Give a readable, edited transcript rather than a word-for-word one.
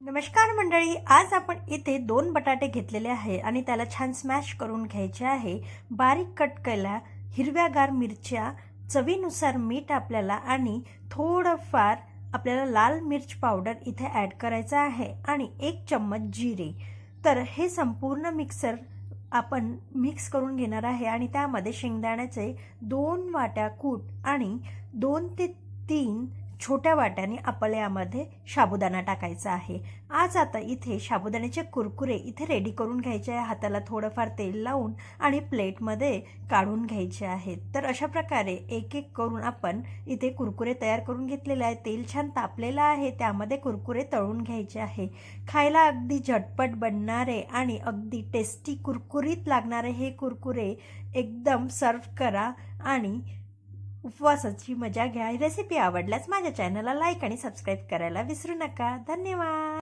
नमस्कार मंडळी, आज आपण इथे 2 बटाटे घेतलेले आहे आणि त्याला छान स्मॅश करून घ्यायचे आहे। बारीक कट केलेल्या हिरव्यागार मिरच्या, चवीनुसार मीठ आपल्याला आणि थोडंफार आपल्याला लाल मिर्च पावडर इथे ॲड करायचं आहे आणि 1 चम्मच जिरे। तर हे संपूर्ण मिक्सर आपण मिक्स करून घेणार आहे आणि त्यामध्ये शेंगदाण्याचे 2 वाट्या कूट आणि 2 ते 3 छोट्या वाट्याने आपल्याला यामध्ये साबुदाणा टाकायचा आहे। आज आता इथे साबुदाण्याचे कुरकुरे इथे रेडी करून घ्यायचे आहे। हाताला थोडंफार तेल लावून आणि प्लेटमध्ये काढून घ्यायचे आहेत। तर अशा प्रकारे एक एक करून आपण इथे कुरकुरे तयार करून घेतलेले आहे। तेल छान तापलेलं आहे, त्यामध्ये कुरकुरे तळून घ्यायचे आहे। खायला अगदी झटपट बनणारे आणि अगदी टेस्टी कुरकुरीत लागणारे हे कुरकुरे एकदम सर्व करा आणि उपवासाची मजा घ्या। रेसिपी आवडल्यास माझ्या चॅनलला लाईक आणि सबस्क्राईब करायला विसरू नका। धन्यवाद।